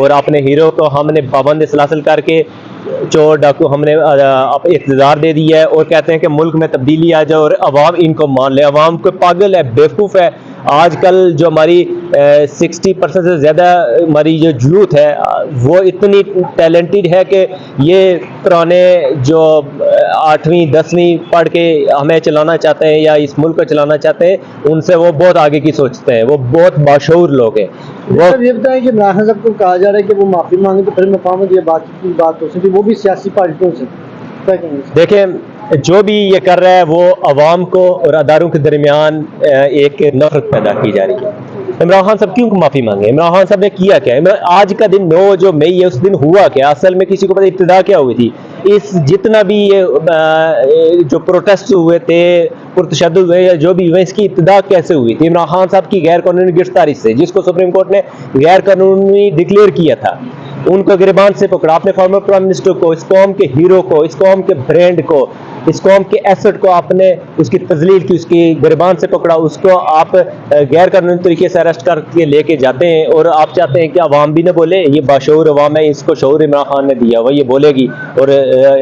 और अपने हीरो को हमने पाबंद सलासल करके चोर डाकू हमने इक़्तिदार दे दिया है और कहते हैं कि मुल्क में तब्दीली आ जाए और अवाम इनको मान ले। अवाम को पागल है, बेवकूफ़ है। आजकल जो हमारी 60% से ज़्यादा हमारी जो यूथ है वो इतनी टैलेंटेड है कि ये पुराने जो 8वीं 10वीं पढ़ के हमें चलाना चाहते हैं या इस मुल्क को चलाना चाहते हैं, उनसे वो बहुत आगे की सोचते हैं। वो बहुत बाशऊर लोग हैं। वो सर ये बताएं कि इमरान खान साहब को कहा जा रहा है कि वो माफ़ी मांगे तो फिर मकाम ये बात हो सकती है, वो भी सियासी पार्टियों से। क्या कहेंगे? देखें, जो भी ये कर रहा है वो अवाम को और अदारों के दरमियान एक नफरत पैदा की जा रही है। इमरान खान साहब क्यों माफ़ी मांगे? इमरान खान साहब ने किया क्या? आज का दिन 9 जो मई है, उस दिन हुआ क्या? असल में किसी को पता इब्तिदा क्या हुई थी? इस जितना भी ये जो प्रोटेस्ट हुए थे, पुरतशद्दुद हुए या जो भी हुए, इसकी इब्तिदा कैसे हुई थी? इमरान खान साहब की गैर कानूनी गिरफ्तारी से, जिसको सुप्रीम कोर्ट ने गैर कानूनी डिक्लेयर किया था, उनको गिरबान से पकड़ा। आपने फॉर्मर प्राइम मिनिस्टर को, इस कौम के हीरो को, इस कौम के ब्रांड को, इस कौम के एसेट को आपने उसकी तजलील की, उसकी गिरबान से पकड़ा। उसको आप गैर कानूनी तरीके से अरेस्ट करके लेके जाते हैं और आप चाहते हैं कि अवाम भी ना बोले। ये बाशऊर अवाम है, इसको शऊर इमरान खान ने दिया हुआ, ये बोलेगी। और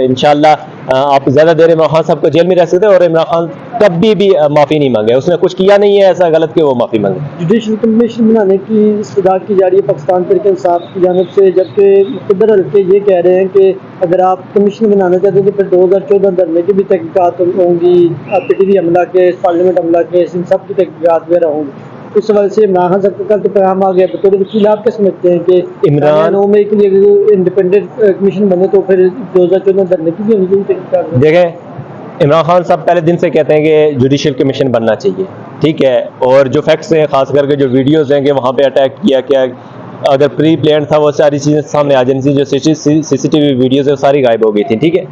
इंशाल्लाह आप ज़्यादा देर इमरान खान साहब को जेल में रह सकते हैं। और इमरान खान कभी भी माफ़ी नहीं मांगे, उसने कुछ किया नहीं है ऐसा गलत कि वो माफ़ी मांगे। जुडिशल कमीशन बनाने की इस्तदा की जा रही है पाकिस्तान तहरीक इंसाफ की जानिब से, जबकि मुक़्तदर हल्के ये कह रहे हैं कि अगर आप कमीशन बनाना चाहते हैं तो फिर 2014 धरने की भी तहकीकात होंगी, PTV हमला केस, पार्लियामेंट हमला केस, इन सब की तहकीकात वगैरह होंगी। उस सवाल से इमरान खान साहब का कल तो पैगाम आ गया। बतौर वकील आप क्या समझते हैं कि इमरान 9 मई के लिए इंडिपेंडेंट कमीशन बने तो फिर 2014 धरने की भी होनी तहकीकात? देखें, इमरान खान साहब पहले दिन से कहते हैं कि जुडिशल कमीशन बनना चाहिए, ठीक है। और जो फैक्ट्स हैं, खास करके जो वीडियोज़ हैं कि वहाँ पे अटैक किया क्या, अगर प्री प्लान था वो सारी चीज़ें सामने आ जानी थी। जो CCTV वीडियोज़ है वो सारी गायब हो गई थी, ठीक है।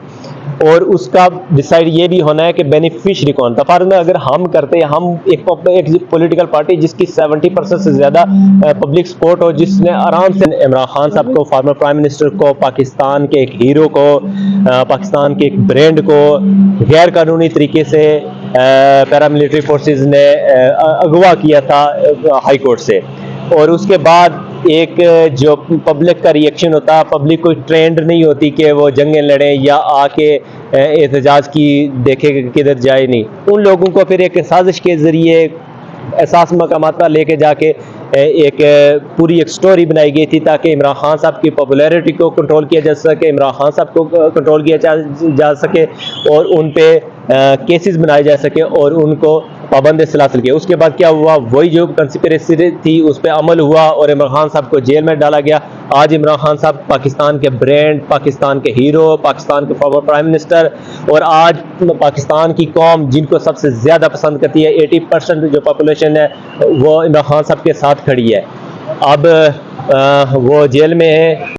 और उसका डिसाइड ये भी होना है कि बेनिफिशरी कौन था। फर्ज में अगर हम करते हैं, हम एक पॉलिटिकल पार्टी जिसकी 70% से ज़्यादा पब्लिक सपोर्ट हो, जिसने आराम से इमरान खान साहब को, फॉर्मर प्राइम मिनिस्टर को, पाकिस्तान के एक हीरो को, पाकिस्तान के एक ब्रांड को गैर कानूनी तरीके से पैरामिलिट्री फोर्सेस ने अगवा किया था हाई कोर्ट से। और उसके बाद एक जो पब्लिक का रिएक्शन होता, पब्लिक कोई ट्रेंड नहीं होती कि वो जंगें लड़ें या आके एहतजाज की देखे किधर जाए। नहीं, उन लोगों को फिर एक साजिश के ज़रिए एहसास मकामात पर लेके जाके एक पूरी एक स्टोरी बनाई गई थी ताकि इमरान खान साहब की पॉपुलैरिटी को कंट्रोल किया जा सके, इमरान खान साहब को कंट्रोल किया जा सके और उन पे केसेस बनाए जा सके और उनको पाबंद सलासल किया। उसके बाद क्या हुआ? वही जो कंस्पिरेसी थी उस पर अमल हुआ और इमरान खान साहब को जेल में डाला गया। आज इमरान खान साहब पाकिस्तान के ब्रांड, पाकिस्तान के हीरो, पाकिस्तान के फॉर्मर प्राइम मिनिस्टर, और आज पाकिस्तान की कौम जिनको सबसे ज़्यादा पसंद करती है, 80% जो पॉपुलेशन है वो इमरान खान साहब के साथ खड़ी है। अब वो जेल में है।